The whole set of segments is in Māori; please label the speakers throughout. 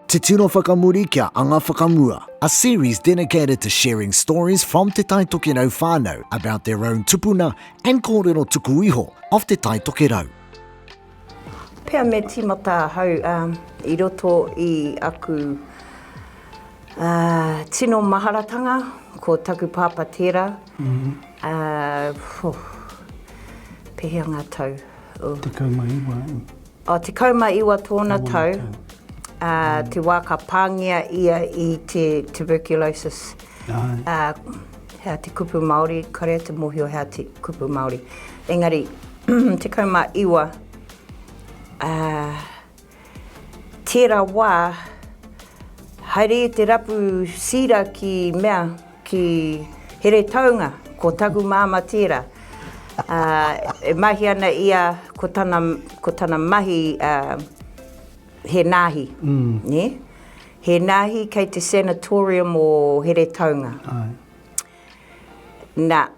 Speaker 1: Te Tino Whakamuri kia Anga Whakamua, a series dedicated to sharing stories from Te Tai Toke Rau whānau about their own tūpuna and kōrero tuku iho of Te Tai Toke Rau.
Speaker 2: Pea me tīmata hau I roto I aku tino maharatanga ko taku pāpa tērā. Pehea ngā tau.
Speaker 3: Te kaumaiwa.
Speaker 2: Te kaumaiwa tōna tau. Te wā ka pāngia ia I te tuberculosis. Hea te kupu Māori, karea te mohi o hea te kupu Māori. Engari, te kaumaiwa, tērā wā, haere te rapu sira ki mea, ki here taunga, ko taku māma tērā. E mahi ana ia ko tana mahi he nāhi, ne? He nāhi kei te sanatorium o here taunga. Nā,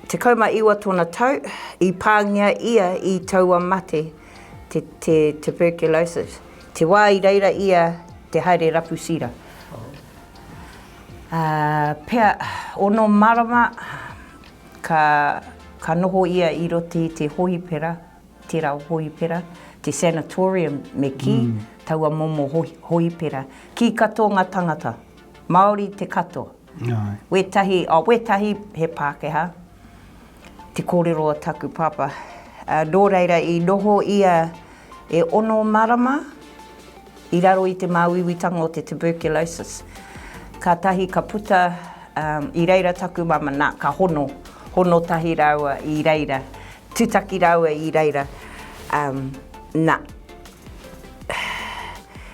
Speaker 2: te kaumaiwa tōna tau, I pāngia ia I taua mate, te tuberculosis. Te wā I reira ia te haere rapu sira. Pea, ono marama, ka noho ia I roti te hohipera, tērā hohipera, te sanatorium me ki, taua momo hohipera. Ki kato ngā tangata, Māori te kato. Wetahi he Pākehā, te kōrero o taku papa. Nō reira I noho ia e ono marama, I raro I te māwiwitanga o te tuberculosis. Ka tahi ka puta I reira taku mama nā, ka hono tahi raua I reira, tūtaki raua I reira. Nā.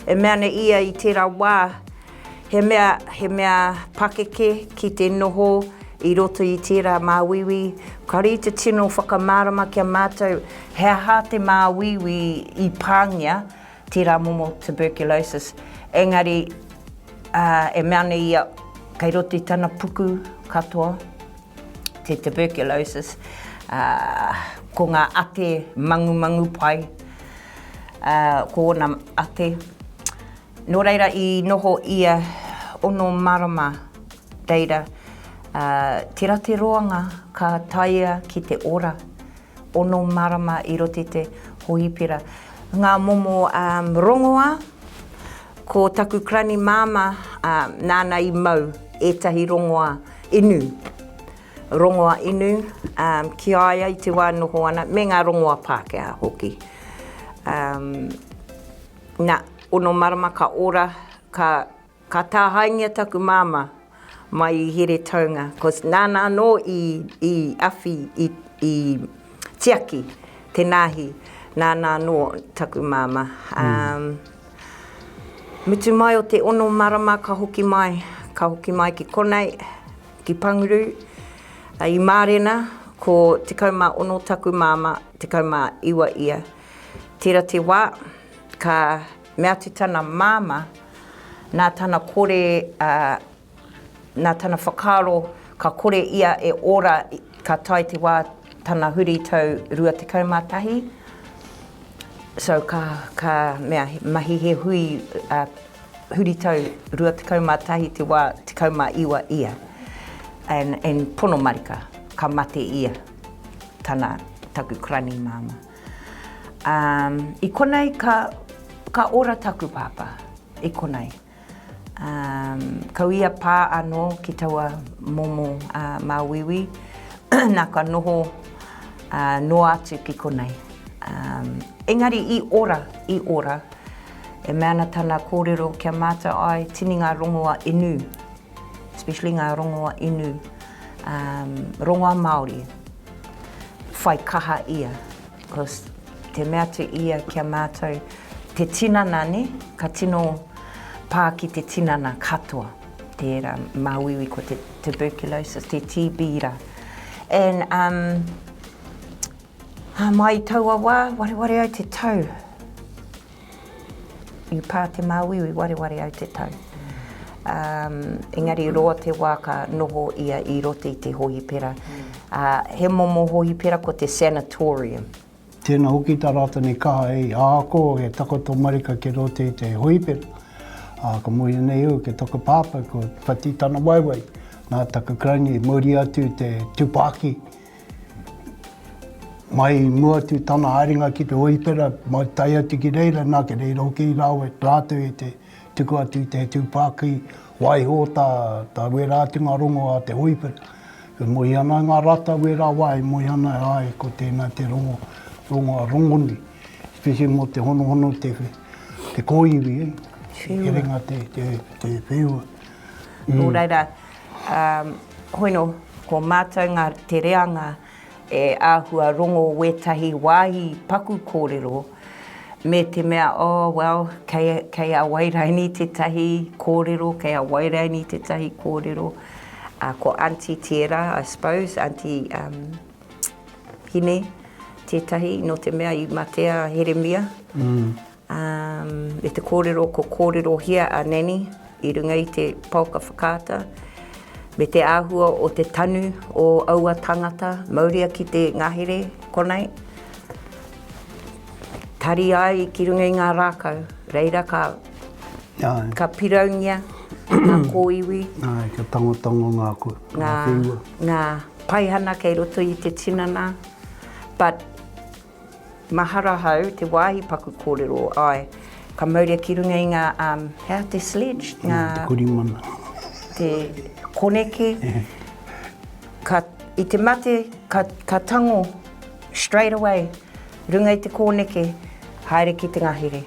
Speaker 2: E mea ne ia I tērā wā, he mea pakeke ki te noho I roto I tērā māwiwi. Kari te tino whakamārama kia mātou, he aha te māwiwi I pāngia tērā momo tuberculosis. Engari, e mea ne ia, kei roti tana puku katoa, te tuberculosis, ko ngā ate mangu pai, ko ona ate. Nō reira I noho ia ono marama reira, te rate roanga ka taia ki te ora, ono marama I roti te hohipera. Ngā momo rongoa, ko taku krani māma nāna I mau, etahi rongoa inu. Rongoa inu, ki aia I te wā noho ana, me ngā rongoa Pākehā hoki. Nā, ono marama ka ora, ka tāhaingia taku māma mai I here taunga, kos nāna no I awhi, I tiaki, te nāhi, nāna no taku māma. Mutu mai o te ono marama ka hoki mai ki konei, ki panguru, I mārena, ko te kauma ono taku māma, te kauma iwa ia. Tērā te wā, ka mea te tana māma, nā tana kore, nā tana whakaro, ka kore ia e ora, ka tai te wā tana huri tau rua te kaumatahi. So ka mea mahi he hui huri tau rua te kaumatahi te wā te kauma iwa ia. And pono marika, ka mate ia, tana taku krani māma. I konei ka ora taku pāpa, I konei. Kau ia pā anō ki taua momo māwiwi, nā ka noho no atu ki konei. Engari I ora, e meana tana kōrero kia mātou ai, tini ngā rongoa inu, especially ngā rongoa inu, rongoa Māori, whai kaha ia, because te mea tu ia kia mātou, te tinana ne, ka tino pā ki te tinana katoa, tērā māwiwi ko te tuberculosis, te TB ra. And mai taua wā, ware au te tau. I pā te māwiwi, ware au te tau. Engari roa te wā ka noho ia I roti te hohipera. He momo hohipera ko te sanatorium.
Speaker 3: Tēnā hoki tā rata ni kaha e āko, he takoto marika ki roti te hohipera. Ko moia nei o ke toka pāpa ko whatitana waiwai. Nā taka krangi muri atu te tupaki. Mai mua tu tana haringa ki te hoipera, mai tai atu ki reira, nā ke reira hoki i rāua rātou e te tuku atu te tupaki, waiho tā wera atu ngā rongo a te hoipera. Ko mohi ana ngā rata wera wai, mohi ana ai ko tēnā te rongo a rongoni. Especially mo te hono te kōiwi, eh? He ringa te whiua.
Speaker 2: Nō reira, hoino, ko mātou ngā te reanga e āhua rongo wetahi wāhi paku kōrero, me te mea, kei a wairaini te tahi kōrero, kei a wairaini te tahi kōrero. Ko Auntie Tera, I suppose, Auntie Hine, tētahi, no te mea I matea heremia. E te kōrero, ko kōrero hia a Nani, I runga I te pauka whakata. Me te āhua o te tanu o aua tangata, mauria ki te ngahere konei. Tari ai ki runga I ngā rākau, reira ka piraungia, ngā kōiwi.
Speaker 3: Ai, ka tangotango ngā whiua.
Speaker 2: Ngā paihana kei roto I te tinana. But mahara hau, te wāhi paku kōrero, ai, ka mauria ki runga I ngā, te sledge,
Speaker 3: Te kurimana.
Speaker 2: Te koneke, I te mate, ka tango straight away, runga I te koneke, haere ki te ngahere.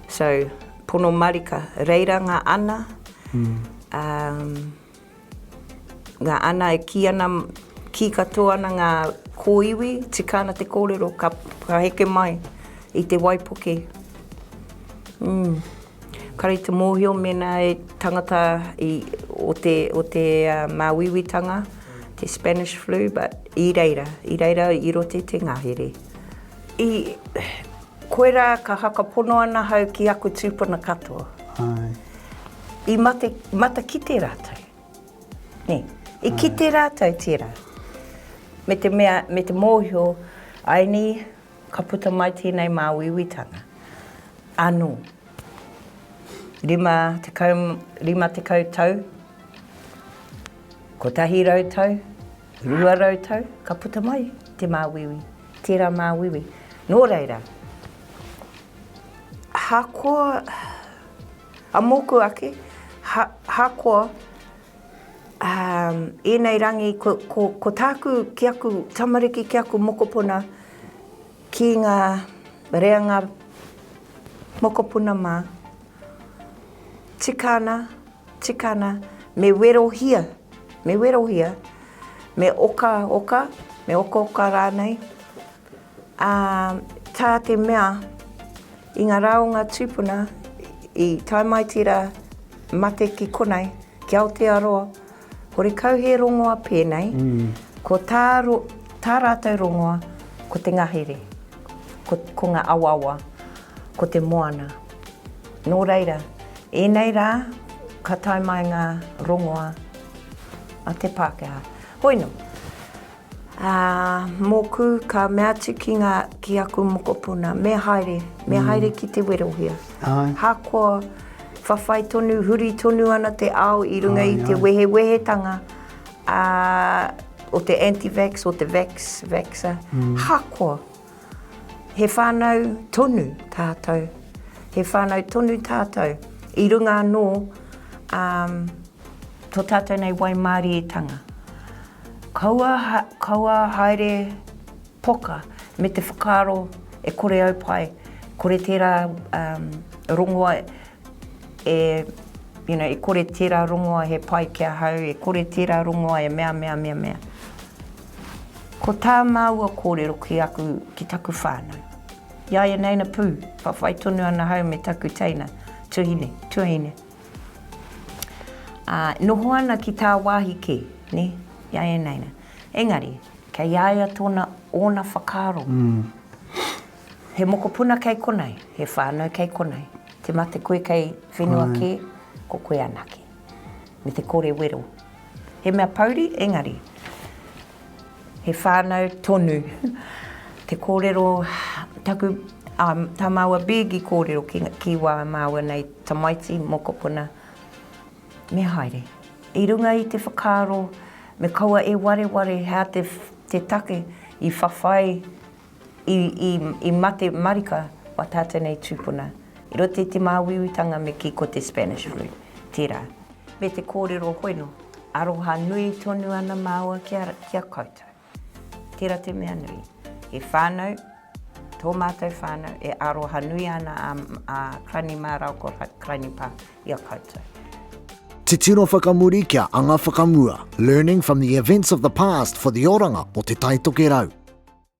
Speaker 2: So, pono marika, reira ngā ana, ngā ana e ki katoa ana ngā kōiwi, tikana te kōrero, ka heke mai I te waipuke. Kari te mōhio mena e tangata o te māwiwitanga, te Spanish flu, but I reira I rote te ngahere. Koera ka haka pono ana hau ki aku tūpuna katoa.
Speaker 3: Ai.
Speaker 2: I mata ki te rātou. Ne, I ki te rātou tērā. Me te mōhio, aini ka puta mai tēnei māwiwitanga. Anō. Rima te kau tau, ko tahi rautau, rua rautau, ka puta mai te māwiwi, tērā māwiwi. Nō reira, hākoa, a mōku ake, hākoa, enei rangi, ko tāku ki aku, tamariki ki aku mokopuna, ki ngā reanga mokopuna mā, tikana, me werohia, me oka rānei. Tā te mea, I ngā raunga tūpuna, I taimai tira mate ki konei, ki Aotearoa, hori kauhe rongoa pēnei, ko tā rātou rongoa, ko te ngahere, ko ngā awawa, ko te moana. Nō reira, enei rā, ka taimai ngā rongoa a te Pākehā. Hoino, mōku ka mea tuki ki aku mokopuna, me haere ki te werohia. Hākoa, whawhai tonu, huri tonu ana te ao I runga I te wehetanga o te anti-vax, o te vaxer. Hākoa, he whānau tonu tātou. I runga anō, tō tātou nei Waimāri e tanga. Kaua haere poka me te whakaro e kore au pai, kore tērā rongoa e kore tērā rongoa he pai kia hau, e kore tērā rongoa e mea. Ko tā māua kōrero ki aku ki taku whānau. Iaia neina pū, whawhai tonu ana hau me taku teina, tuahine. Noho ana ki tā wāhi ke, ne? Iaia neina. Engari, kei iaia tōna ona whakaro. He mokopuna kei konei, he whānau kei konei. Te mate koe kei whenua ke, ko koe anake. Me te kore wero. He mea pauri, engari. He whānau tonu. Te kōrero, taku Tā maua big I kōrero ki wā maua nei tamaiti mokopuna. Me haere. I runga I te whakaro, me kaua e ware hea te take I whawhai I mate marika wa tātenei tūpuna. I rote te māwiwitanga me ki ko te Spanish flu. Tērā. Me te kōrero hoino, aroha nui tonu ana maua kia koutou. Tērā te mea nui. E whānau, tō mātou whānau, e aroha nui ana a krani mārau ko krani pā I a koutou.
Speaker 1: Te tino whakamuri kia anga whakamua, learning from the events of the past for the oranga o te taitoke rau.